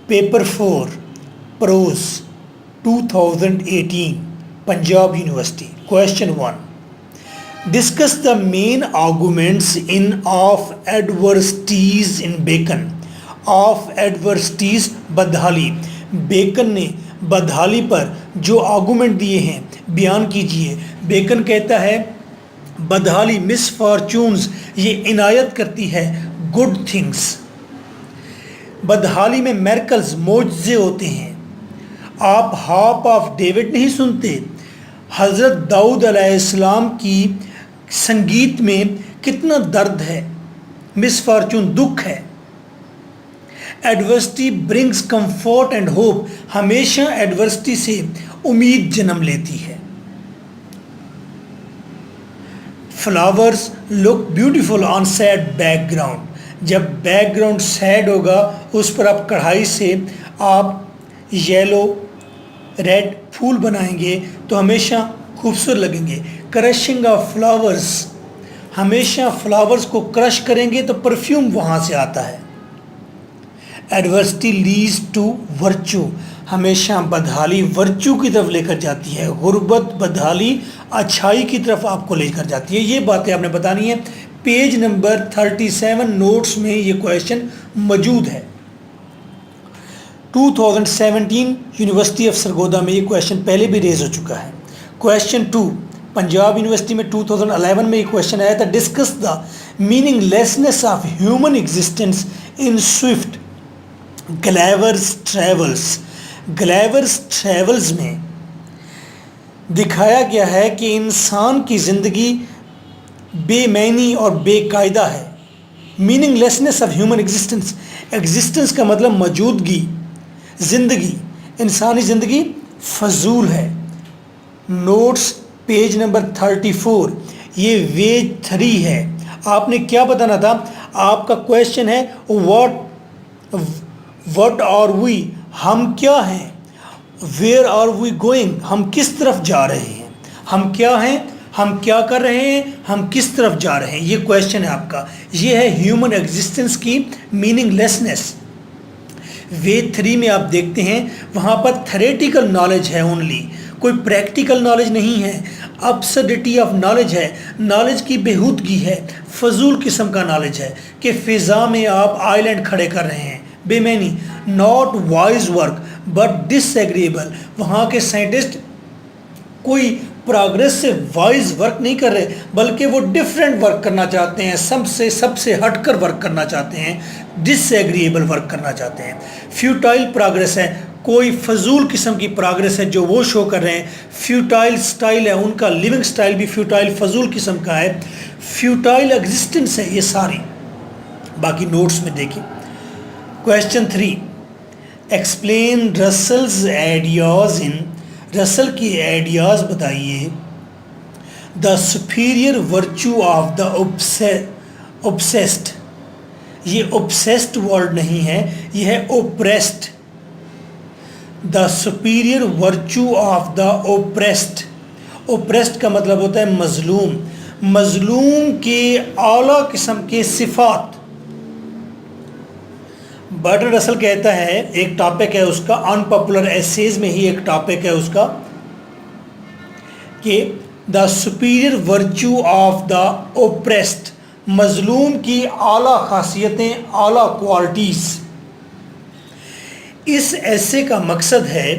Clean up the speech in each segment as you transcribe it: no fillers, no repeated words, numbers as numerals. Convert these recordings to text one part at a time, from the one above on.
Paper 4, Prose, 2018, Punjab University. Question 1. Discuss the main arguments in Of Adversities in Bacon. Of Adversities بدحالی. Bacon نے بدحالی پر جو argument دیے ہیں بیان کیجئے. بیکن کہتا ہے بدحالی مس فارچونز یہ عنایت کرتی ہے گڈ تھنگس. بدحالی میں میرکلز معجزے ہوتے ہیں. آپ ہارپ آف ڈیوڈ نہیں سنتے؟ حضرت داؤد علیہ السلام کی سنگیت میں کتنا درد ہے. مس فارچون دکھ ہے. Adversity brings comfort and hope ہمیشہ ایڈورسٹی سے امید جنم لیتی ہے. فلاورز لک بیوٹیفل آن سیڈ بیک گراؤنڈ. جب بیک گراؤنڈ سیڈ ہوگا اس پر آپ کڑھائی سے آپ یلو ریڈ پھول بنائیں گے تو ہمیشہ خوبصورت لگیں گے. کرشنگ آف فلاورز ہمیشہ فلاورز کو کرش کریں گے تو پرفیوم وہاں سے آتا ہے. ایڈورسٹی لیڈز ٹو ورچو ہمیشہ بدحالی ورچو کی طرف لے کر جاتی ہے. غربت بدحالی اچھائی کی طرف آپ کو لے کر جاتی ہے. یہ باتیں آپ نے بتانی ہیں. پیج نمبر 37 نوٹس میں یہ کویشچن موجود ہے. 2017 یونیورسٹی آف سرگودا میں یہ کویشچن پہلے بھی ریز ہو چکا ہے. کویشچن 2 پنجاب یونیورسٹی میں 2011 میں یہ کویشچن آیا تھا. Discuss the meaning lessons of human existence in Swift Gulliver's Travels. Gulliver's Travels میں دکھایا گیا ہے کہ انسان کی زندگی بے معنی اور بے قاعدہ ہے. Meaning lessons of human existence. Existence کا مطلب موجودگی. زندگی انسانی زندگی فضول ہے. نوٹس پیج نمبر 34 یہ ویج 3 ہے. آپ نے کیا بتانا تھا؟ آپ کا کویشچن ہے واٹ آر وی ہم کیا ہیں. ویئر آر وی گوئنگ ہم کس طرف جا رہے ہیں. ہم کیا ہیں، ہم کیا کر رہے ہیں، ہم کس طرف جا رہے ہیں. یہ کویشچن ہے آپ کا. یہ ہے ہیومن ایگزسٹنس کی میننگ لیسنس. وے 3 میں آپ دیکھتے ہیں وہاں پر تھیریٹیکل نالج ہے اونلی. کوئی پریکٹیکل نالج نہیں ہے. ابسرڈٹی آف نالج ہے. نالج کی بےہودگی ہے. فضول قسم کا نالج ہے کہ فضا میں آپ آئی لینڈ کھڑے کر رہے ہیں. بے معنی. Not wise work but disagreeable. وہاں کے سائنٹسٹ کوئی پروگریس سے وائز ورک نہیں کر رہے بلکہ وہ ڈفرینٹ ورک کرنا چاہتے ہیں. سب سے ہٹ کر ورک کرنا چاہتے ہیں. ڈس ایگریبل ورک کرنا چاہتے ہیں. فیوٹائل پروگریس ہے. کوئی فضول قسم کی پروگریس ہے جو وہ شو کر رہے ہیں. فیوٹائل سٹائل ہے ان کا. لیونگ سٹائل بھی فیوٹائل فضول قسم کا ہے. فیوٹائل ایگزسٹنس ہے یہ ساری. باقی نوٹس میں دیکھیں. Question 3 explain Russell's ideas in. Russell کی آئیڈیاز بتائیے. The superior virtue of the obsessed. یہ اوبسیسڈ ورڈ نہیں ہے یہ ہے oppressed. The superior virtue of the oppressed. Oppressed کا مطلب ہوتا ہے مظلوم. مظلوم کے اعلیٰ قسم کے صفات. برٹرڈ رسل کہتا ہے ایک ٹاپک ہے اس کا ان پاپولر ایسیز میں ہی ایک ٹاپک ہے اس کا کہ دا superior virtue of the oppressed. مظلوم کی اعلیٰ خاصیتیں اعلیٰ کوالٹیز. اس ایسے کا مقصد ہے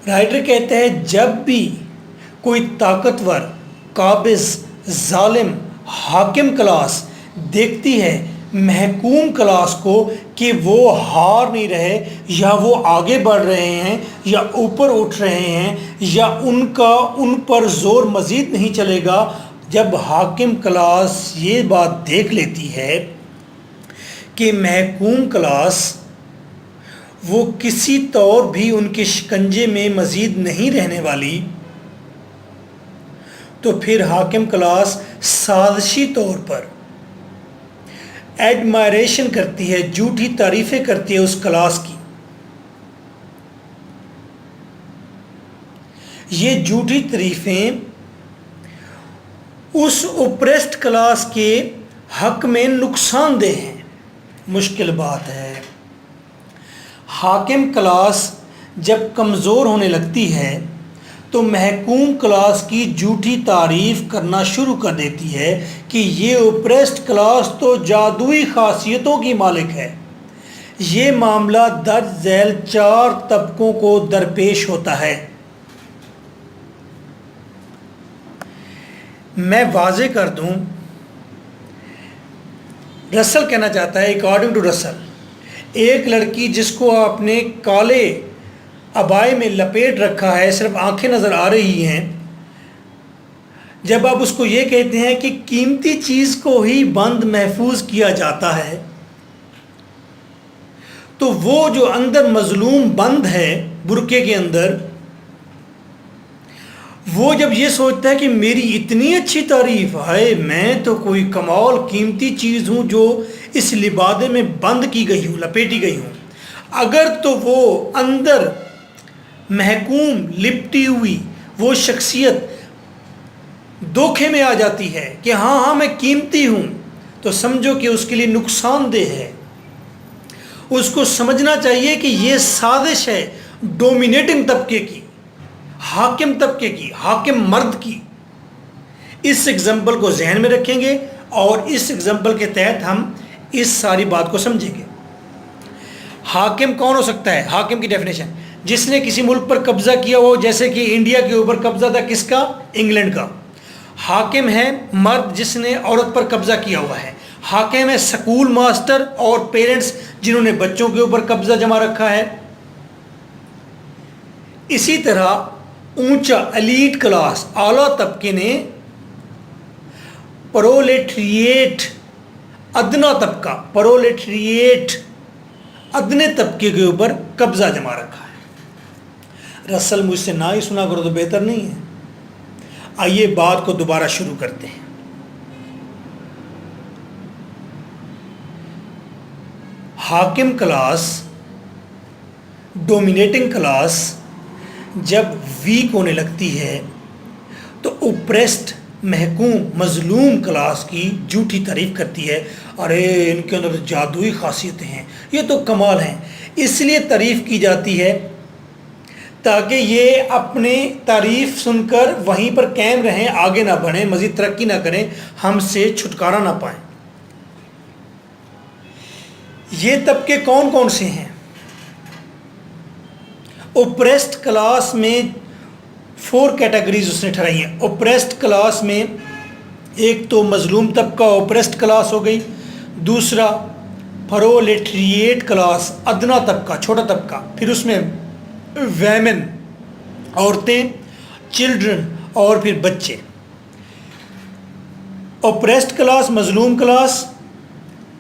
رائٹر کہتا ہے جب بھی کوئی طاقتور قابض ظالم حاکم کلاس دیکھتی ہے محکوم کلاس کو کہ وہ ہار نہیں رہے یا وہ آگے بڑھ رہے ہیں یا اوپر اٹھ رہے ہیں یا ان پر زور مزید نہیں چلے گا. جب حاکم کلاس یہ بات دیکھ لیتی ہے کہ محکوم کلاس وہ کسی طور بھی ان کے شکنجے میں مزید نہیں رہنے والی تو پھر حاکم کلاس سازشی طور پر ایڈمائریشن کرتی ہے. جھوٹی تعریفیں کرتی ہے اس کلاس کی. یہ جھوٹی تعریفیں اس اوپریسڈ کلاس کے حق میں نقصان دہ ہیں. مشکل بات ہے. حاکم کلاس جب کمزور ہونے لگتی ہے تو محکوم کلاس کی جھوٹی تعریف کرنا شروع کر دیتی ہے کہ یہ اوپریسڈ کلاس تو جادوئی خاصیتوں کی مالک ہے۔ یہ معاملہ درج ذیل 4 طبقوں کو درپیش ہوتا ہے۔ میں واضح کر دوں، رسل کہنا چاہتا ہے اکارڈنگ ٹو رسل، ایک لڑکی جس کو آپ نے کالے عبائے میں لپیٹ رکھا ہے، صرف آنکھیں نظر آ رہی ہیں، جب آپ اس کو یہ کہتے ہیں کہ قیمتی چیز کو ہی بند محفوظ کیا جاتا ہے، تو وہ جو اندر مظلوم بند ہے برقعے کے اندر، وہ جب یہ سوچتا ہے کہ میری اتنی اچھی تعریف ہے، میں تو کوئی کمال قیمتی چیز ہوں جو اس لبادے میں بند کی گئی ہوں، لپیٹی گئی ہوں، اگر تو وہ اندر محکوم لپٹی ہوئی وہ شخصیت دھوکے میں آ جاتی ہے کہ ہاں میں قیمتی ہوں، تو سمجھو کہ اس کے لیے نقصان دہ ہے۔ اس کو سمجھنا چاہیے کہ یہ سازش ہے ڈومینیٹنگ طبقے کی، حاکم طبقے کی، حاکم مرد کی۔ اس ایگزامپل کو ذہن میں رکھیں گے اور اس ایگزامپل کے تحت ہم اس ساری بات کو سمجھیں گے۔ حاکم کون ہو سکتا ہے؟ حاکم کی ڈیفینیشن، جس نے کسی ملک پر قبضہ کیا ہو، جیسے کہ انڈیا کے اوپر قبضہ تھا کس کا؟ انگلینڈ کا۔ حاکم ہے مرد جس نے عورت پر قبضہ کیا ہوا ہے۔ حاکم ہے سکول ماسٹر اور پیرنٹس جنہوں نے بچوں کے اوپر قبضہ جما رکھا ہے۔ اسی طرح اونچا ایلیٹ کلاس، اعلیٰ طبقے نے پرولیٹریٹ، ادنا طبقہ، پرولیٹریٹ ادنے طبقے کے اوپر قبضہ جما رکھا ہے۔ رسل مجھ سے نہ ہی سنا کرو تو بہتر نہیں ہے۔ آئیے بات کو دوبارہ شروع کرتے ہیں۔ حاکم کلاس، ڈومینیٹنگ کلاس جب ویک ہونے لگتی ہے تو اوپریسڈ، محکوم، مظلوم کلاس کی جھوٹی تعریف کرتی ہے، ارے ان کے اندر جادوئی خاصیتیں ہیں، یہ تو کمال ہیں۔ اس لیے تعریف کی جاتی ہے تاکہ یہ اپنی تعریف سن کر وہیں پر قائم رہیں، آگے نہ بڑھیں، مزید ترقی نہ کریں، ہم سے چھٹکارا نہ پائیں۔ یہ طبقے کون کون سے ہیں؟ اوپریسڈ کلاس میں 4 کیٹیگریز اس نے ٹھہرائی ہیں۔ اوپریسڈ کلاس میں ایک تو مظلوم طبقہ اوپریسڈ کلاس ہو گئی، دوسرا پرولیٹریٹ کلاس، ادنا طبقہ، چھوٹا طبقہ، پھر اس میں ویمن، عورتیں، چلڈرن، اور پھر بچے۔ اوپریسڈ کلاس، مظلوم کلاس،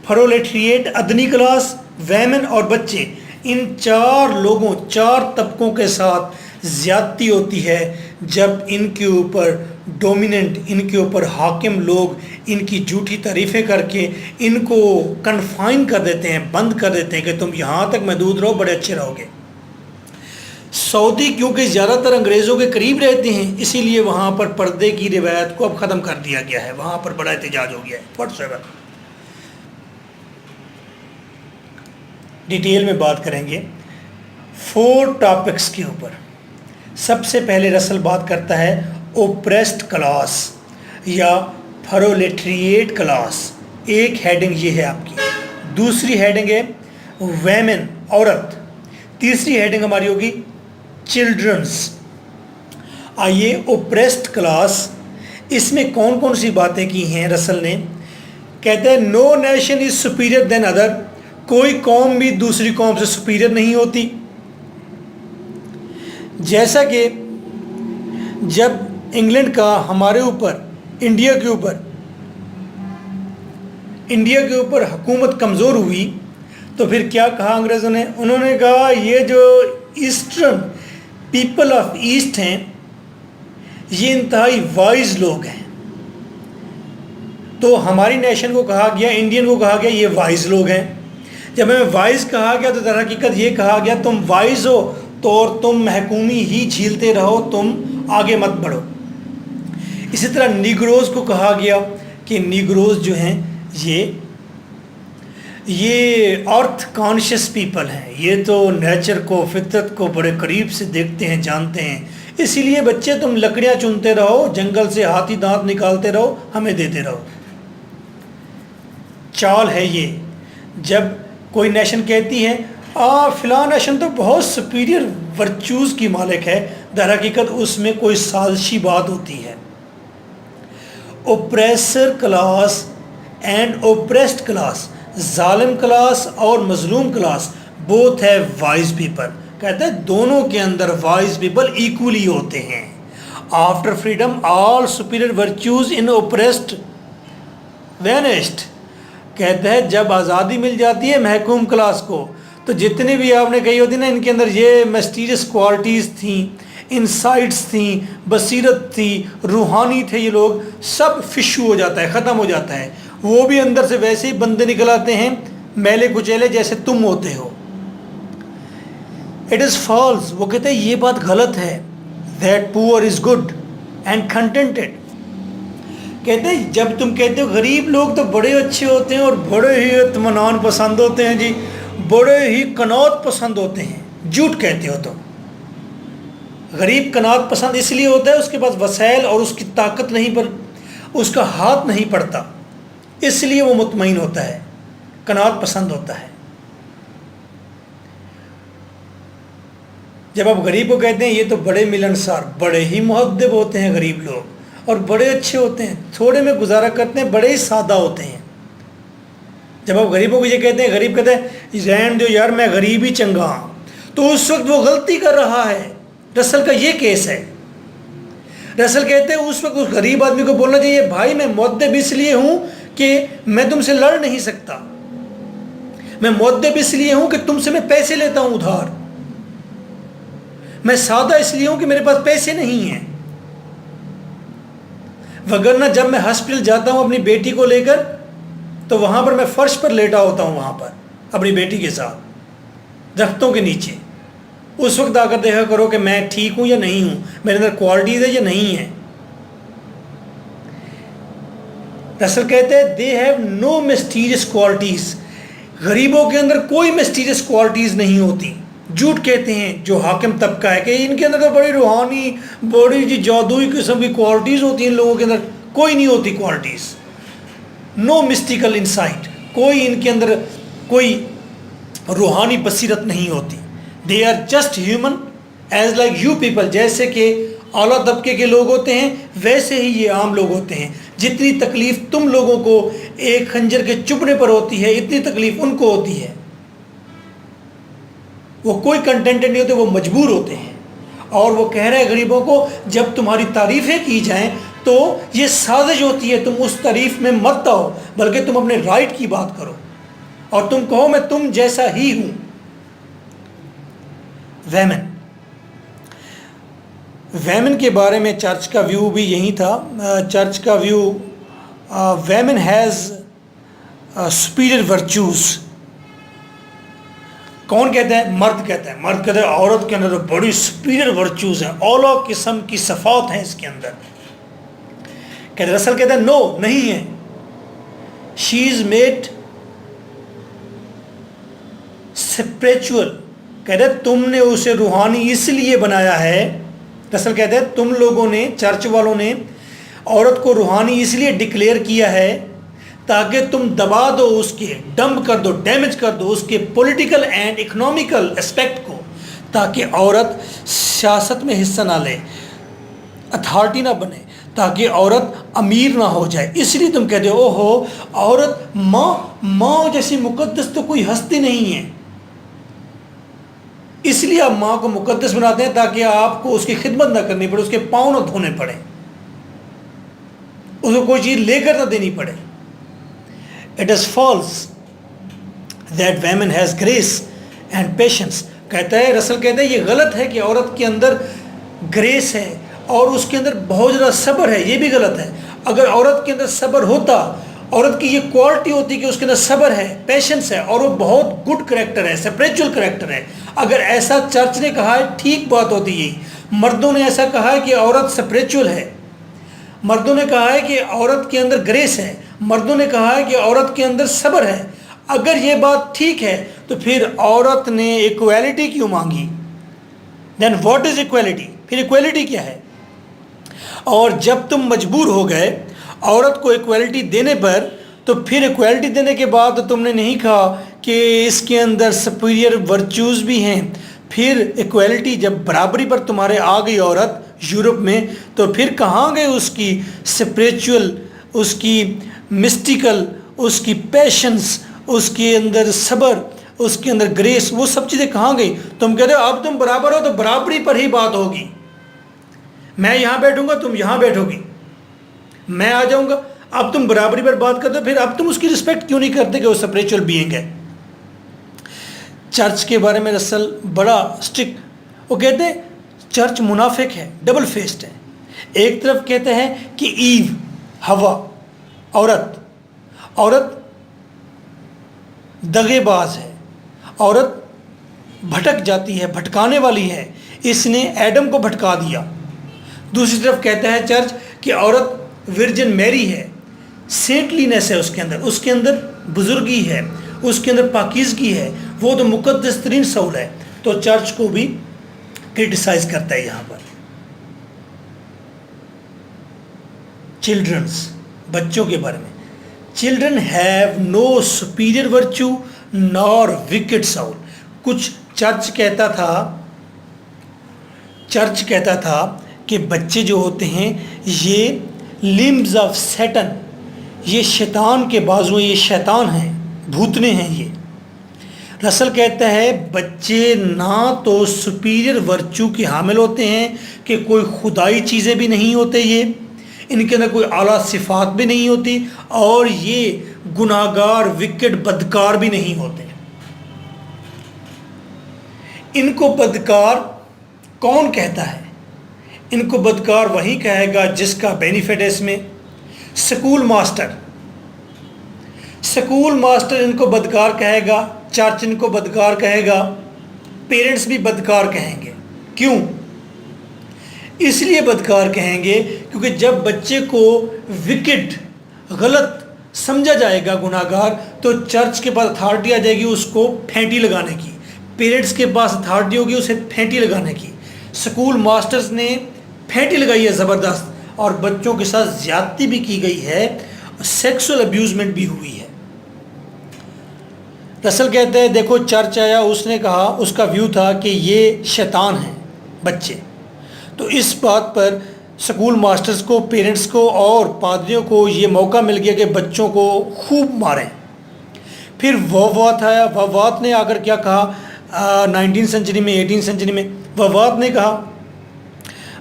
پرولیٹریٹ، ادنی کلاس، ویمن اور بچے، ان 4 لوگوں، 4 طبقوں کے ساتھ زیادتی ہوتی ہے جب ان کے اوپر ڈومیننٹ، ان کے اوپر حاکم لوگ ان کی جھوٹی تعریفیں کر کے ان کو کنفائن کر دیتے ہیں، بند کر دیتے ہیں کہ تم یہاں تک محدود رہو، بڑے اچھے رہو گے۔ سعودی کیونکہ زیادہ تر انگریزوں کے قریب رہتے ہیں، اسی لیے وہاں پر پردے کی روایت کو اب ختم کر دیا گیا ہے، وہاں پر بڑا احتجاج ہو گیا ہے۔ واٹس ایور ڈیٹیل میں بات کریں گے 4 ٹاپکس کے اوپر۔ سب سے پہلے رسل بات کرتا ہے اوپریسڈ کلاس یا پرولیٹریٹ کلاس، ایک ہیڈنگ یہ ہے آپ کی، دوسری ہیڈنگ ہے ویمن، عورت، تیسری ہیڈنگ ہماری ہوگی چلڈرنس۔ آئیے اوپریسڈ کلاس، اس میں کون کون سی باتیں کی ہیں رسل نے؟ کہتے ہیں no nation is superior than other, کوئی قوم بھی دوسری قوم سے سپیریئر نہیں ہوتی۔ جیسا کہ جب انگلینڈ کا ہمارے اوپر، انڈیا کے اوپر حکومت کمزور ہوئی تو پھر کیا کہا انگریزوں نے؟ انہوں نے کہا یہ جو ایسٹرن پیپل آف ایسٹ ہیں یہ انتہائی وائز لوگ ہیں، تو ہماری نیشن کو کہا گیا، انڈین کو کہا گیا یہ وائز لوگ ہیں۔ جب ہمیں وائز کہا گیا تو در حقیقت یہ کہا گیا تم وائز ہو تو اور تم محکومی ہی جھیلتے رہو، تم آگے مت بڑھو۔ اسی طرح نیگروز کو کہا گیا کہ نیگروز جو ہیں یہ یہ ارتھ کانشیس پیپل ہیں، یہ تو نیچر کو، فطرت کو بڑے قریب سے دیکھتے ہیں، جانتے ہیں. اسی لیے بچے تم لکڑیاں چنتے رہو، جنگل سے ہاتھی دانت نکالتے رہو، ہمیں دیتے رہو. چال ہے یہ. جب کوئی نیشن کہتی ہے فلاں نیشن تو بہت سپیریئر ورچوز کی مالک ہے، در حقیقت اس میں کوئی سازشی بات ہوتی ہے. اوپریسر کلاس اینڈ اوپریسڈ کلاس، ظالم کلاس اور مظلوم کلاس، بوتھ ہے وائز پیپل. کہتے ہیں دونوں کے اندر وائز پیپل ایکولی ہوتے ہیں. آفٹر فریڈم آل سپیریئر ورچوز ان اوپریسڈ وینسڈ. کہتے ہیں جب آزادی مل جاتی ہے محکوم کلاس کو تو جتنی بھی آپ نے کہی ہوتی نا ان کے اندر یہ مسٹیریس کوالٹیز تھیں، انسائٹس تھیں، بصیرت تھی، روحانی تھے، یہ لوگ سب فشو ہو جاتا ہے، ختم ہو جاتا ہے. وہ بھی اندر سے ویسے ہی بندے نکل آتے ہیں میلے کچیلے جیسے تم ہوتے ہو. It is false. وہ کہتے ہیں یہ بات غلط ہے. دیٹ پور از گڈ اینڈ کنٹینٹڈ. کہتے ہیں جب تم کہتے ہو غریب لوگ تو بڑے اچھے ہوتے ہیں اور بڑے ہی اطمینان پسند ہوتے ہیں جی، بڑے ہی قناعت پسند ہوتے ہیں، جھوٹ کہتے ہو تم. غریب قناعت پسند اس لیے ہوتا ہے اس کے پاس وسائل اور اس کی طاقت نہیں، پر اس کا ہاتھ نہیں پڑتا، اس لیے وہ مطمئن ہوتا ہے، قناعت پسند ہوتا ہے. جب آپ غریب کو کہتے ہیں یہ تو بڑے ملنسار، بڑے ہی مہذب ہوتے ہیں غریب لوگ اور بڑے اچھے ہوتے ہیں، تھوڑے میں گزارا کرتے ہیں، بڑے ہی سادہ ہوتے ہیں. جب آپ غریبوں کو یہ کہتے ہیں، غریب کہتے ہیں رہن دو یار میں غریب ہی چنگا ہوں، تو اس وقت وہ غلطی کر رہا ہے. رسل کا یہ کیس ہے. رسل کہتے ہیں اس وقت اس غریب آدمی کو بولنا چاہیے بھائی میں مؤدب اس لیے ہوں کہ میں تم سے لڑ نہیں سکتا، میں مؤدب اس لیے ہوں کہ تم سے میں پیسے لیتا ہوں ادھار، میں سادہ اس لیے ہوں کہ میرے پاس پیسے نہیں ہیں. وگرنہ جب میں ہاسپٹل جاتا ہوں اپنی بیٹی کو لے کر تو وہاں پر میں فرش پر لیٹا ہوتا ہوں، وہاں پر اپنی بیٹی کے ساتھ درختوں کے نیچے. اس وقت آ کر دیکھا کرو کہ میں ٹھیک ہوں یا نہیں ہوں، میرے اندر کوالٹیز ہے یا نہیں ہے. رسل کہتے ہیں دے ہیو نو مسٹیریس کوالٹیز. غریبوں کے اندر کوئی مسٹیریس کوالٹیز نہیں ہوتی. جھوٹ کہتے ہیں جو حاکم طبقہ ہے کہ ان کے اندر تو بڑی روحانی، بڑی جی جادوئی قسم کی کوالٹیز ہوتی ہیں، ان لوگوں کے اندر کوئی نہیں ہوتی کوالٹیز. نو مسٹیکل انسائٹ، کوئی ان کے اندر کوئی روحانی بصیرت نہیں ہوتی. They are just human as like you people. جیسے کہ اعلیٰ طبقے کے لوگ ہوتے ہیں ویسے ہی یہ عام لوگ ہوتے ہیں. جتنی تکلیف تم لوگوں کو ایک خنجر کے چبھنے پر ہوتی ہے اتنی تکلیف ان کو ہوتی ہے. وہ کوئی کنٹینٹ نہیں ہوتے، وہ مجبور ہوتے ہیں. اور وہ کہہ رہے ہیں غریبوں کو جب تمہاری تعریفیں کی جائیں تو یہ سازش ہوتی ہے، تم اس تعریف میں مت آؤ بلکہ تم اپنے رائٹ کی بات کرو اور تم کہو میں تم جیسا ہی ہوں. ویمن کے بارے میں چرچ کا ویو بھی یہی تھا. چرچ کا view women has superior virtues. کون کہتا ہے؟ مرد کہتا ہے. مرد کہتا ہے عورت کے اندر بڑی سپیریئر ورچوز ہیں، اعلیٰ قسم کی صفات ہیں اس کے اندر. کہتے ہیں رسل کہتا ہے نو، نہیں ہے. شی از میڈ اسپریچول. کہتے ہیں تم نے اسے روحانی اس لیے بنایا ہے. رسل کہتے ہیں تم لوگوں نے، چرچ والوں نے عورت کو روحانی اس لیے ڈکلیئر کیا ہے تاکہ تم دبا دو، اس کے ڈمپ کر دو، ڈیمیج کر دو اس کے پولیٹیکل اینڈ اکنامیکل اسپیکٹ کو، تاکہ عورت سیاست میں حصہ نہ لے، اتھارٹی نہ بنے، تاکہ عورت امیر نہ ہو جائے. اس لیے تم کہتے ہو او ہو عورت ماں جیسی مقدس تو کوئی ہستی نہیں ہے. اس لیے آپ ماں کو مقدس بناتے ہیں تاکہ آپ کو اس کی خدمت نہ کرنی پڑے، اس کے پاؤں نہ دھونے پڑے، اس کو کوئی چیز لے کر نہ دینی پڑے. It is false that women has grace and patience. کہتا ہے رسل کہتا ہے یہ غلط ہے کہ عورت کے اندر گریس ہے اور اس کے اندر بہت زیادہ صبر ہے. یہ بھی غلط ہے. اگر عورت کے اندر صبر ہوتا، عورت کی یہ کوالٹی ہوتی کہ اس کے اندر صبر ہے، پیشنس ہے اور وہ بہت گڈ کریکٹر ہے، اسپریچول کریکٹر ہے، اگر ایسا چرچ نے کہا ہے ٹھیک بات ہوتی. یہی مردوں نے ایسا کہا ہے کہ عورت اسپریچول ہے، مردوں نے کہا ہے کہ عورت کے اندر گریس ہے، مردوں نے کہا ہے کہ عورت کے اندر صبر ہے. اگر یہ بات ٹھیک ہے تو پھر عورت نے ایکویلٹی کیوں مانگی؟ دین واٹ از ایکویلٹی؟ پھر ایکویلٹی کیا ہے؟ اور جب تم مجبور ہو گئے عورت کو ایکویلٹی دینے پر، تو پھر ایکویلٹی دینے کے بعد تم نے نہیں کہا کہ اس کے اندر سپیریئر ورچوز بھی ہیں. پھر ایکویلٹی جب برابری پر تمہارے آ گئی عورت یورپ میں، تو پھر کہاں گئے اس کی اسپریچول، اس کی مسٹیکل، اس کی پیشنس، اس کے اندر صبر، اس کے اندر گریس، وہ سب چیزیں کہاں گئی؟ تم کہتے ہو اب تم برابر ہو تو برابری پر ہی بات ہوگی. میں یہاں بیٹھوں گا، تم یہاں بیٹھو گی، میں آ جاؤں گا، اب تم برابری پر بات کرتے ہو، پھر اب تم اس کی رسپیکٹ کیوں نہیں کرتے کہ وہ اسپریچول بینگ ہے؟ چرچ کے بارے میں رسل بڑا اسٹرکٹ، وہ کہتے ہیں چرچ منافق ہے، ڈبل فیسڈ ہے. ایک طرف کہتے ہیں کہ ایو، ہوا، عورت دغے باز ہے، عورت بھٹک جاتی ہے، بھٹکانے والی ہے، اس نے ایڈم کو بھٹکا دیا. دوسری طرف کہتا ہے چرچ کہ عورت ورجن میری ہے، سینٹلینس ہے اس کے اندر بزرگی ہے، اس کے اندر پاکیزگی ہے، وہ تو مقدس ترین سول ہے. تو چرچ کو بھی کرٹیسائز کرتا ہے یہاں پر. چلڈرنس، بچوں کے بارے میں، children have no superior virtue نار وکڈ سول. کچھ چرچ کہتا تھا کہ بچے جو ہوتے ہیں یہ لمبز آف سیٹن، یہ شیطان کے بازو، یہ شیطان ہیں، بھوتنے ہیں یہ. رسل کہتا ہے بچے نہ تو سپیریئر ورچو کے حامل ہوتے ہیں کہ کوئی خدائی چیزیں بھی نہیں ہوتے، یہ ان کے اندر کوئی اعلیٰ صفات بھی نہیں ہوتی، اور یہ گناہگار وکٹ بدکار بھی نہیں ہوتے. ان کو بدکار کون کہتا ہے؟ ان کو بدکار وہی کہے گا جس کا بینیفٹ ہے اس میں. سکول ماسٹر ان کو بدکار کہے گا، چرچ ان کو بدکار کہے گا، پیرنٹس بھی بدکار کہیں گے. کیوں؟ اس لیے بدکار کہیں گے کیونکہ جب بچے کو وکٹ، غلط سمجھا جائے گا، گناہگار، تو چرچ کے پاس اتھارٹی آ جائے گی اس کو پھینٹی لگانے کی، پیرنٹس کے پاس اتھارٹی ہوگی اسے پھینٹی لگانے کی. سکول ماسٹرز نے پھینٹی لگائی ہے زبردست، اور بچوں کے ساتھ زیادتی بھی کی گئی ہے، سیکسول ابیوزمنٹ بھی ہوئی ہے. رسل کہتے ہیں دیکھو چرچ آیا، اس نے کہا، اس کا ویو تھا کہ یہ شیطان ہیں بچے. تو اس بات پر سکول ماسٹرز کو، پیرنٹس کو اور پادریوں کو یہ موقع مل گیا کہ بچوں کو خوب ماریں. پھر ووات آیا. ووات نے آ کر کیا کہا 19 سینچری میں، 18 سینچری میں ووات نے کہا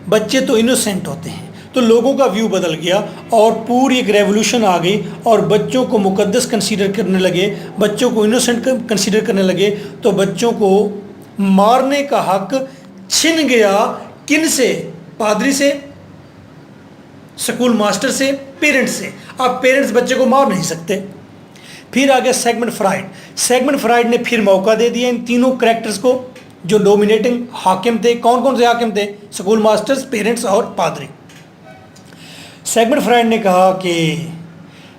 بچے تو انوسینٹ ہوتے ہیں. تو لوگوں کا ویو بدل گیا اور پوری ایک ریولوشن آ گئی، اور بچوں کو مقدس کنسیڈر کرنے لگے، بچوں کو انوسینٹ کنسیڈر کرنے لگے. تو بچوں کو مارنے کا حق چھن گیا. کن سے؟ پادری سے، سکول ماسٹر سے، پیرنٹس سے. اب پیرنٹس بچے کو مار نہیں سکتے. پھر آگے سیگمنٹ فرائیڈ نے پھر موقع دے دیا ان تینوں کریکٹرز کو جو ڈومینیٹنگ حاکم تھے. کون سے حاکم تھے؟ سکول ماسٹرز، پیرنٹس اور پادری. سیگمنٹ فرائیڈ نے کہا کہ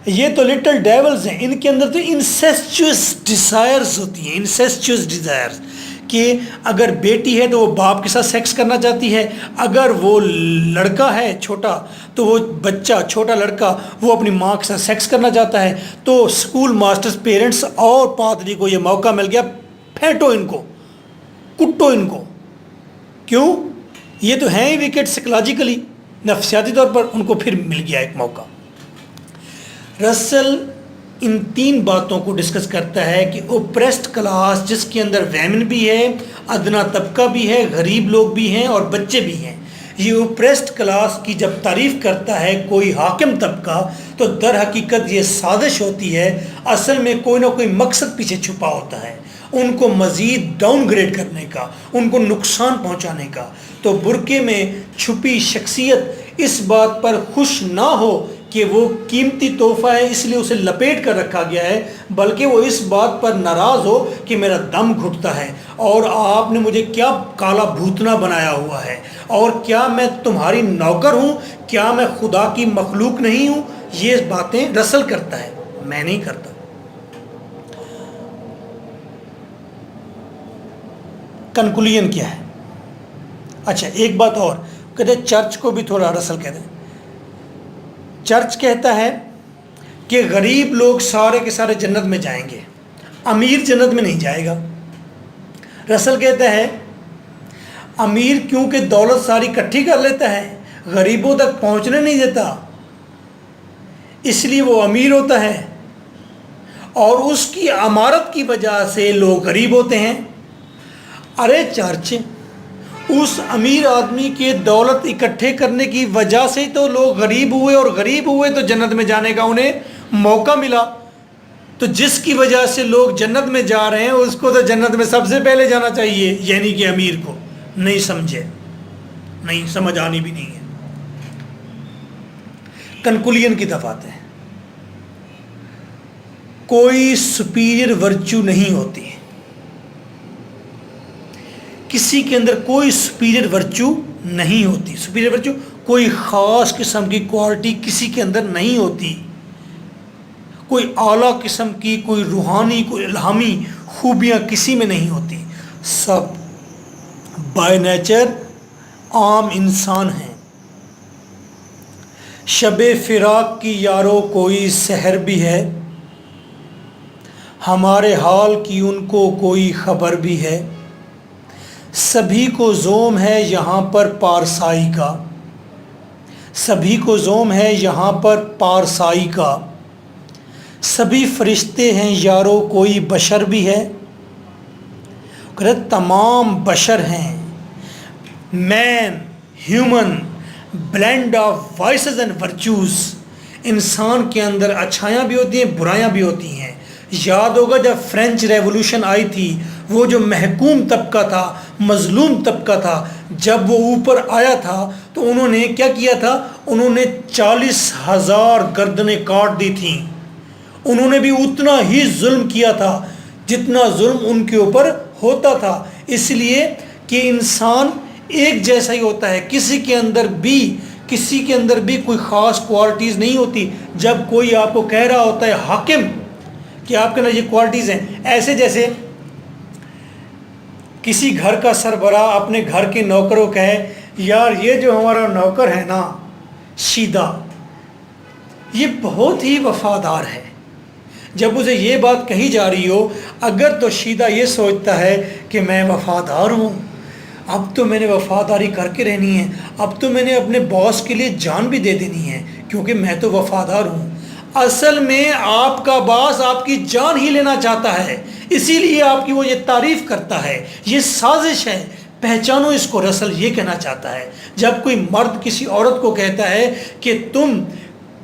یہ تو لٹل ڈیولز ہیں، ان کے اندر تو انسیسچوس ڈیزائرز ہوتی ہیں، انسیسچوس ڈیزائرز، کہ اگر بیٹی ہے تو وہ باپ کے ساتھ سیکس کرنا چاہتی ہے، اگر وہ لڑکا ہے چھوٹا تو وہ بچہ، چھوٹا لڑکا، وہ اپنی ماں کے ساتھ سیکس کرنا چاہتا ہے. تو سکول ماسٹرز، پیرنٹس اور پادری کو یہ موقع مل گیا، پھینٹو ان کو، کٹو ان کو. کیوں؟ یہ تو ہیں ہی وکٹ سائیکولوجیکلی، نفسیاتی طور پر. ان کو پھر مل گیا ایک موقع. رسل ان تین باتوں کو ڈسکس کرتا ہے کہ اوپریسڈ کلاس، جس کے اندر ویمن بھی ہے، ادنا طبقہ بھی ہے، غریب لوگ بھی ہیں اور بچے بھی ہیں. یہ اوپریسڈ کلاس کی جب تعریف کرتا ہے کوئی حاکم طبقہ، تو در حقیقت یہ سازش ہوتی ہے. اصل میں کوئی نہ کوئی مقصد پیچھے چھپا ہوتا ہے، ان کو مزید ڈاؤن گریڈ کرنے کا، ان کو نقصان پہنچانے کا. تو برقعے میں چھپی شخصیت اس بات پر خوش نہ ہو کہ وہ قیمتی تحفہ ہے اس لیے اسے لپیٹ کر رکھا گیا ہے، بلکہ وہ اس بات پر ناراض ہو کہ میرا دم گھٹتا ہے، اور آپ نے مجھے کیا کالا بھوتنا بنایا ہوا ہے، اور کیا میں تمہاری نوکر ہوں، کیا میں خدا کی مخلوق نہیں ہوں. یہ باتیں رسل کرتا ہے، میں نہیں کرتا. کنکلوژن کیا ہے؟ اچھا ایک بات اور کہتے ہیں، چرچ کو بھی تھوڑا رسل کہتے ہیں. چرچ کہتا ہے کہ غریب لوگ سارے کے سارے جنت میں جائیں گے، امیر جنت میں نہیں جائے گا. رسل کہتا ہے امیر کیونکہ دولت ساری اکٹھی کر لیتا ہے، غریبوں تک پہنچنے نہیں دیتا، اس لیے وہ امیر ہوتا ہے، اور اس کی عمارت کی وجہ سے لوگ غریب ہوتے ہیں. ارے چرچ، اس امیر آدمی کے دولت اکٹھے کرنے کی وجہ سے تو لوگ غریب ہوئے، اور غریب ہوئے تو جنت میں جانے کا انہیں موقع ملا. تو جس کی وجہ سے لوگ جنت میں جا رہے ہیں اس کو تو جنت میں سب سے پہلے جانا چاہیے، یعنی کہ امیر کو. نہیں سمجھے؟ نہیں سمجھ آنی بھی نہیں ہے. کنکلوژن کی طرف آتے ہیں. کوئی سپیریئر ورچو نہیں ہوتی، کسی کے اندر کوئی سپیریئر ورچو نہیں ہوتی. سپیریئر ورچو کوئی خاص قسم کی کوالٹی کسی کے اندر نہیں ہوتی، کوئی اعلیٰ قسم کی، کوئی روحانی، کوئی الہامی خوبیاں کسی میں نہیں ہوتی. سب بائی نیچر عام انسان ہیں. شب فراق کی یارو کوئی سحر بھی ہے، ہمارے حال کی ان کو کوئی خبر بھی ہے. سبھی کو زوم ہے یہاں پر پارسائی کا، سبھی کو زوم ہے یہاں پر پارسائی کا. سبھی فرشتے ہیں یارو کوئی بشر بھی ہے. تمام بشر ہیں. Man, human, blend of vices and virtues. انسان کے اندر اچھائیاں بھی ہوتی ہیں، برائیاں بھی ہوتی ہیں. یاد ہوگا جب فرینچ ریولوشن آئی تھی، وہ جو محکوم طبقہ تھا، مظلوم طبقہ تھا، جب وہ اوپر آیا تھا تو انہوں نے کیا کیا تھا؟ انہوں نے 40,000 گردنیں کاٹ دی تھیں. انہوں نے بھی اتنا ہی ظلم کیا تھا جتنا ظلم ان کے اوپر ہوتا تھا. اس لیے کہ انسان ایک جیسا ہی ہوتا ہے، کسی کے اندر بھی کوئی خاص کوالٹیز نہیں ہوتی. جب کوئی آپ کو کہہ رہا ہوتا ہے حاکم کہ آپ کے اندر یہ کوالٹیز ہیں، ایسے جیسے کسی گھر کا سربراہ اپنے گھر کے نوکر کو کہے یار یہ جو ہمارا نوکر ہے نا شیدہ، یہ بہت ہی وفادار ہے. جب اسے یہ بات کہی جا رہی ہو، اگر تو شیدہ یہ سوچتا ہے کہ میں وفادار ہوں، اب تو میں نے وفاداری کر کے رہنی ہے، اب تو میں نے اپنے باس کے لیے جان بھی دے دینی ہے کیونکہ میں تو وفادار ہوں. اصل میں آپ کا باس آپ کی جان ہی لینا چاہتا ہے، اسی لیے آپ کی وہ یہ تعریف کرتا ہے. یہ سازش ہے، پہچانو اس کو. رسل یہ کہنا چاہتا ہے جب کوئی مرد کسی عورت کو کہتا ہے کہ تم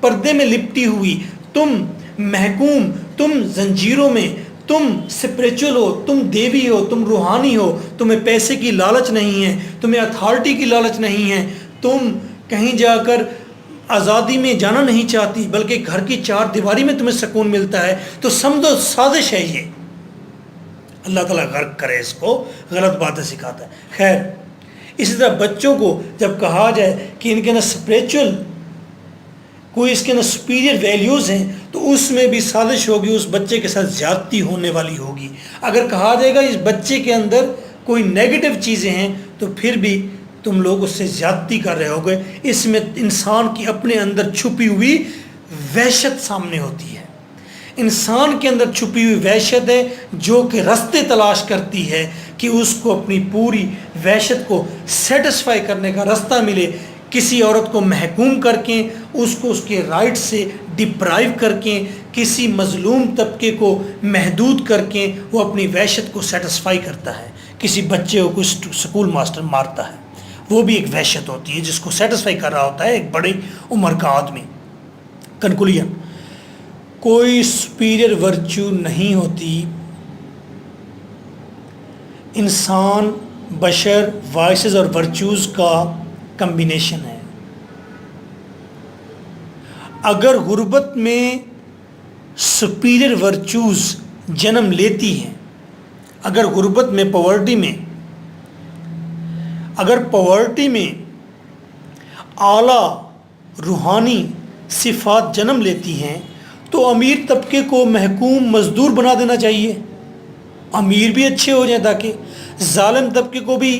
پردے میں لپٹی ہوئی، تم محکوم، تم زنجیروں میں، تم اسپریچول ہو، تم دیوی ہو، تم روحانی ہو، تمہیں پیسے کی لالچ نہیں ہے، تمہیں اتھارٹی کی لالچ نہیں ہے، تم کہیں جا کر آزادی میں جانا نہیں چاہتی بلکہ گھر کی چار دیواری میں تمہیں سکون ملتا ہے، تو سمجھو سازش ہے یہ. اللہ تعالیٰ غرق کرے اس کو، غلط باتیں سکھاتا ہے. خیر، اسی طرح بچوں کو جب کہا جائے کہ ان کے اندر اسپریچول کوئی اس کے اندر سپیریئر ویلیوز ہیں، تو اس میں بھی سازش ہوگی، اس بچے کے ساتھ زیادتی ہونے والی ہوگی. اگر کہا جائے گا اس بچے کے اندر کوئی نیگیٹو چیزیں ہیں تو پھر بھی تم لوگ اس سے زیادتی کر رہے ہوگے. اس میں انسان کی اپنے اندر چھپی ہوئی وحشت سامنے ہوتی ہے. انسان کے اندر چھپی ہوئی وحشت ہے جو کہ راستے تلاش کرتی ہے کہ اس کو اپنی پوری وحشت کو سیٹسفائی کرنے کا راستہ ملے. کسی عورت کو محکوم کر کے، اس کو اس کے رائٹ سے ڈپرائیو کر کے، کسی مظلوم طبقے کو محدود کر کے وہ اپنی وحشت کو سیٹسفائی کرتا ہے. کسی بچے کو کوئی سکول ماسٹر مارتا ہے، وہ بھی ایک وحشت ہوتی ہے جس کو سیٹسفائی کر رہا ہوتا ہے ایک بڑی عمر کا آدمی. کنکلوژن، کوئی سپیریئر ورچو نہیں ہوتی. انسان، بشر، وائسز اور ورچوز کا کمبینیشن ہے. اگر غربت میں سپیریئر ورچوز جنم لیتی ہیں، اگر غربت میں پاورٹی میں اعلیٰ روحانی صفات جنم لیتی ہیں، تو امیر طبقے کو محکوم مزدور بنا دینا چاہیے. امیر بھی اچھے ہو جائیں تاکہ ظالم طبقے کو بھی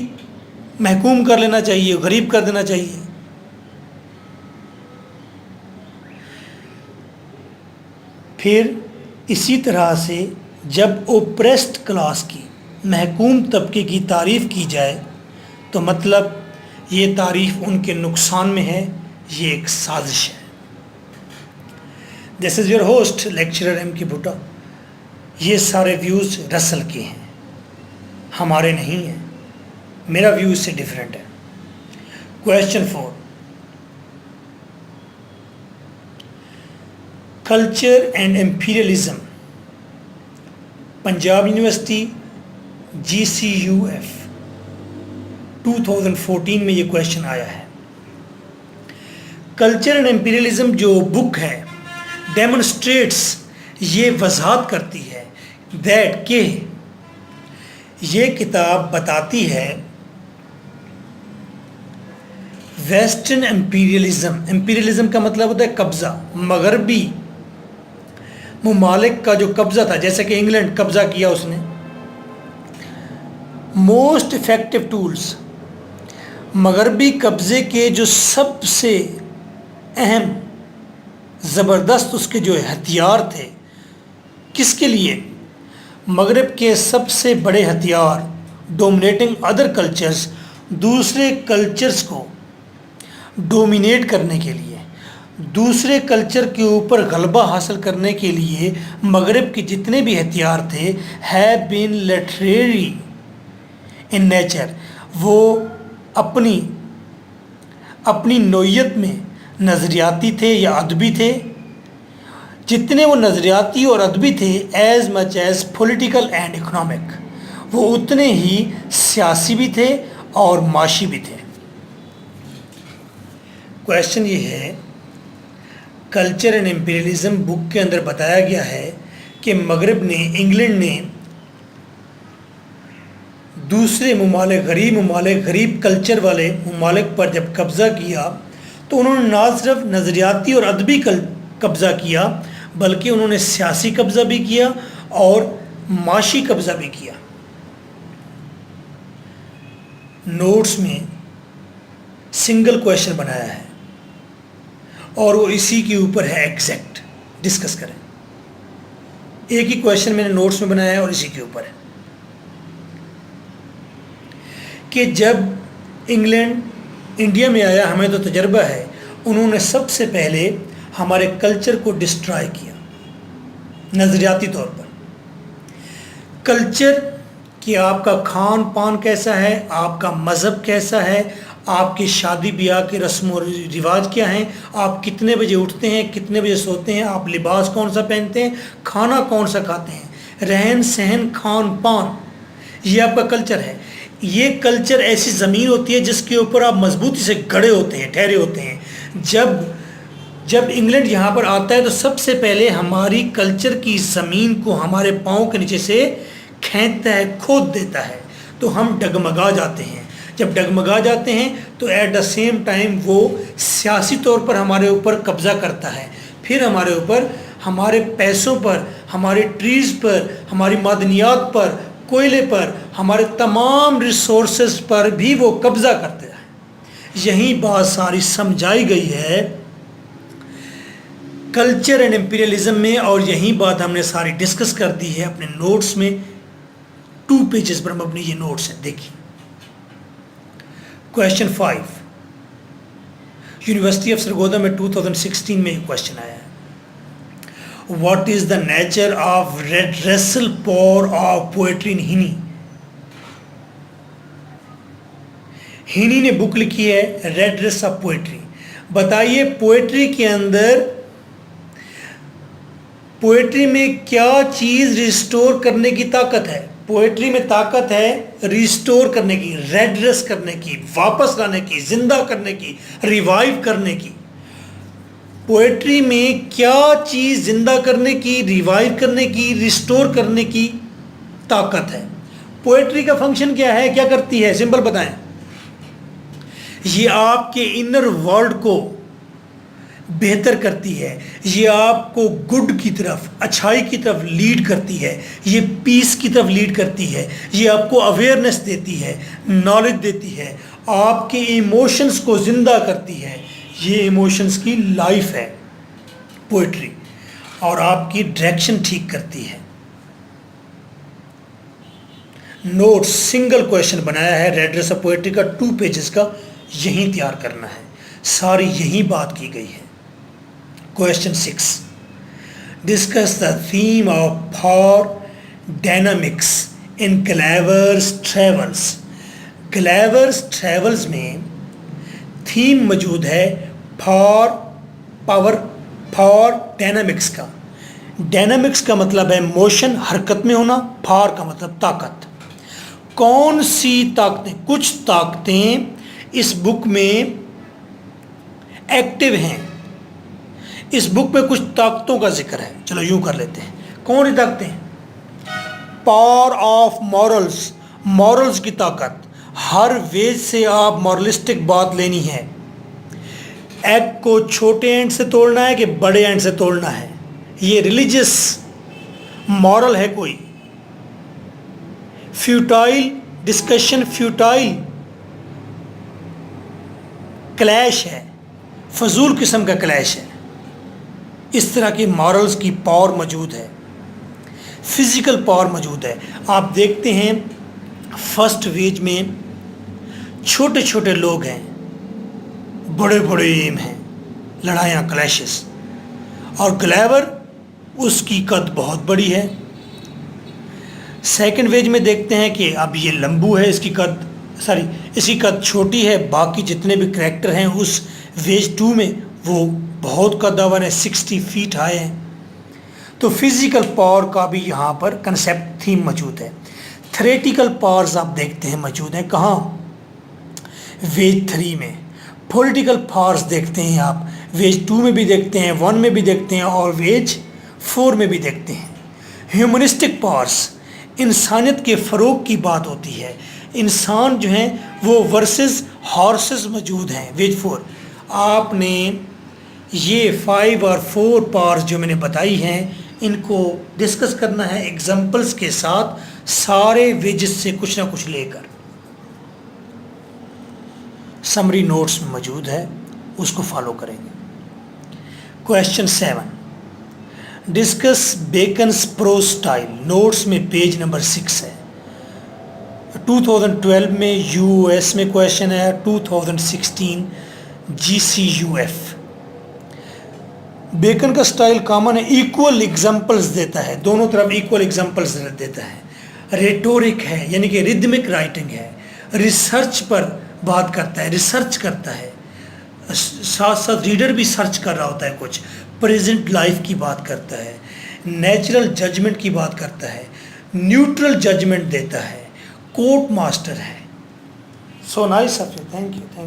محکوم کر لینا چاہیے, غریب کر دینا چاہیے. پھر اسی طرح سے جب اوپریسڈ کلاس کی, محکوم طبقے کی تعریف کی جائے تو مطلب یہ تعریف ان کے نقصان میں ہے, یہ ایک سازش ہے. This is your host lecturer M K Bhatta. یہ سارے ویوز رسل کے ہیں, ہمارے نہیں ہیں. میرا ویو اس سے ڈیفرنٹ ہے. Question 4, culture and imperialism, Punjab university GCUF 2014 میں یہ کویشچن آیا ہے. کلچر اینڈ امپیریلزم جو بک ہے ڈیمونسٹریٹس, یہ وضاحت کرتی ہے دیٹ کہ یہ کتاب بتاتی ہے ویسٹرن امپیریلزم. امپیریلزم کا مطلب ہوتا ہے قبضہ. مغربی ممالک کا جو قبضہ تھا, جیسے کہ انگلینڈ قبضہ کیا اس نے. موسٹ افیکٹو ٹولز, مغربی قبضے کے جو سب سے اہم زبردست اس کے جو ہتھیار تھے, کس کے لیے؟ مغرب کے سب سے بڑے ہتھیار ڈومینیٹنگ ادر کلچرز, دوسرے کلچرز کو ڈومینیٹ کرنے کے لیے, دوسرے کلچر کے اوپر غلبہ حاصل کرنے کے لیے مغرب کے جتنے بھی ہتھیار تھے have been literary in nature. وہ اپنی نوعیت میں نظریاتی تھے یا ادبی تھے. جتنے وہ نظریاتی اور ادبی تھے as much as political and economic, وہ اتنے ہی سیاسی بھی تھے اور معاشی بھی تھے. کویشچن یہ ہے, کلچر اینڈ امپیریلزم بک کے اندر بتایا گیا ہے کہ مغرب نے, انگلینڈ نے دوسرے ممالک, غریب کلچر والے ممالک پر جب قبضہ کیا تو انہوں نے نہ صرف نظریاتی اور ادبی قبضہ کیا بلکہ انہوں نے سیاسی قبضہ بھی کیا اور معاشی قبضہ بھی کیا. نوٹس میں سنگل کویشچن بنایا ہے اور وہ اسی کے اوپر ہے ایگزیکٹ, ڈسکس کریں. ایک ہی کویشچن میں نے نوٹس میں بنایا ہے اور اسی کے اوپر ہے کہ جب انگلینڈ انڈیا میں آیا, ہمیں تو تجربہ ہے, انہوں نے سب سے پہلے ہمارے کلچر کو ڈسٹرائے کیا نظریاتی طور پر. کلچر کہ آپ کا کھان پان کیسا ہے, آپ کا مذہب کیسا ہے, آپ کی شادی بیاہ کے رسم و رواج کیا ہیں, آپ کتنے بجے اٹھتے ہیں, کتنے بجے سوتے ہیں, آپ لباس کون سا پہنتے ہیں, کھانا کون سا کھاتے ہیں, رہن سہن کھان پان, یہ آپ کا کلچر ہے. یہ کلچر ایسی زمین ہوتی ہے جس کے اوپر آپ مضبوطی سے گڑے ہوتے ہیں, ٹھہرے ہوتے ہیں. جب انگلینڈ یہاں پر آتا ہے تو سب سے پہلے ہماری کلچر کی زمین کو ہمارے پاؤں کے نیچے سے کھینچتا ہے, کھود دیتا ہے, تو ہم ڈگمگا جاتے ہیں. جب ڈگمگا جاتے ہیں تو ایٹ دا سیم ٹائم وہ سیاسی طور پر ہمارے اوپر قبضہ کرتا ہے. پھر ہمارے اوپر, ہمارے پیسوں پر, ہمارے ٹریز پر, ہماری معدنیات پر, کوئلے پر, ہمارے تمام ریسورسز پر بھی وہ قبضہ کرتے ہیں. یہی بات ساری سمجھائی گئی ہے کلچر اینڈ امپیریلزم میں, اور یہی بات ہم نے ساری ڈسکس کر دی ہے اپنے نوٹس میں. 2 پیجز پر ہم اپنے یہ نوٹس ہیں, دیکھیے. کویشچن 5, یونیورسٹی آف سرگودا میں 2016 میں یہ کویشچن آیا ہے. What is the nature of redressal پور آف پوئٹری ان ہینی. ہینی نے بک لکھی ہے ریڈریس آف پوئٹری. بتائیے پوئٹری کے اندر, پوئٹری میں کیا چیز ریسٹور کرنے کی طاقت ہے؟ پوئٹری میں طاقت ہے ریسٹور کرنے کی, ریڈریس کرنے کی, واپس لانے کی, زندہ کرنے کی, ریوائیو کرنے کی. پوئٹری میں کیا چیز زندہ کرنے کی, ریوائیو کرنے کی, ریسٹور کرنے کی طاقت ہے؟ پوئٹری کا فنکشن کیا ہے, کیا کرتی ہے؟ سمپل بتائیں. یہ آپ کے انر ورلڈ کو بہتر کرتی ہے، یہ آپ کو گڈ کی طرف، اچھائی کی طرف لیڈ کرتی ہے، یہ پیس کی طرف لیڈ کرتی ہے، یہ آپ کو اویئرنیس دیتی ہے، نالج دیتی ہے، آپ کے ایموشنز کو زندہ کرتی ہے. یہ ایموشنز کی لائف ہے پوئٹری، اور آپ کی ڈائریکشن ٹھیک کرتی ہے. نوٹ سنگل کویشچن بنایا ہے ریڈریس آف پوئٹری کا 2 پیجز کا، یہیں تیار کرنا ہے، ساری یہی بات کی گئی ہے. Question 6، discuss the theme of power dynamics in Gulliver's Travels. Gulliver's Travels میں تھیم موجود ہے پاور ڈائنامکس کا. ڈائنامکس کا مطلب ہے موشن، حرکت میں ہونا، پاور کا مطلب طاقت. کون سی طاقتیں، کچھ طاقتیں اس بک میں ایکٹیو ہیں. اس بک میں کچھ طاقتوں کا ذکر ہے، چلو یوں کر لیتے ہیں. کون سی طاقتیں؟ پاور آف مورلز، مورلز کی طاقت. ہر ویج سے آپ مورلسٹک بات لینی ہے. ایگ کو چھوٹے اینڈ سے توڑنا ہے کہ بڑے اینڈ سے توڑنا ہے، یہ ریلیجس مورل ہے کوئی. فیوٹائل ڈسکشن، فیوٹائل کلیش ہے، فضول قسم کا کلیش ہے. اس طرح کی مورلز کی پاور موجود ہے، فزیکل پاور موجود ہے. آپ دیکھتے ہیں فرسٹ ویج میں چھوٹے چھوٹے لوگ ہیں، بڑے بڑے ایم ہیں، لڑائیاں، کلیشز. اور گلیور اس کی قد بہت بڑی ہے. سیکنڈ ویج میں دیکھتے ہیں کہ اب یہ لمبو ہے، اس کی قد چھوٹی ہے. باقی جتنے بھی کریکٹر ہیں اس ویج 2 میں وہ بہت قداور ہیں، 60 فیٹ ہائی ہیں. تو فزیکل پاور کا بھی یہاں پر کنسیپٹ تھیم موجود ہے. تھریٹیکل پاورز آپ دیکھتے ہیں موجود ہیں کہاں؟ ویج 3 میں. پولیٹیکل پاورز دیکھتے ہیں آپ ویج 2 میں بھی دیکھتے ہیں، 1 میں بھی دیکھتے ہیں، اور ویج 4 میں بھی دیکھتے ہیں. ہیومنسٹک پاورز، انسانیت کے فروغ کی بات ہوتی ہے. انسان جو ہیں وہ ورسز ہارسز موجود ہیں ویج 4. آپ نے یہ 5 اور 4 پاورز جو میں نے بتائی ہیں ان کو ڈسکس کرنا ہے ایگزامپلس کے ساتھ، سارے ویجز سے کچھ نہ کچھ لے کر. سمری نوٹس میں موجود ہے، اس کو فالو کریں گے. Question 7، discuss Bacon's prose style. Notes میں پیج نمبر 6 ہے. 2012 میں یو ایس میں کویشچن ہے، 2016 GCUF. بیکن کا سٹائل کامن ہے، ایکول ایگزامپلز دیتا ہے، دونوں طرف ایکول ایگزامپلز دیتا ہے. ریٹورک ہے، یعنی کہ ریدمک رائٹنگ ہے. ریسرچ پر بات کرتا ہے، ریسرچ کرتا ہے، ساتھ ساتھ ریڈر بھی سرچ کر رہا ہوتا ہے، کچھ پریزنٹ لائف کی بات کرتا ہے، نیچرل ججمنٹ کی بات کرتا ہے، نیوٹرل ججمنٹ دیتا ہے، کوٹ ماسٹر ہے. So nice of you, thank you.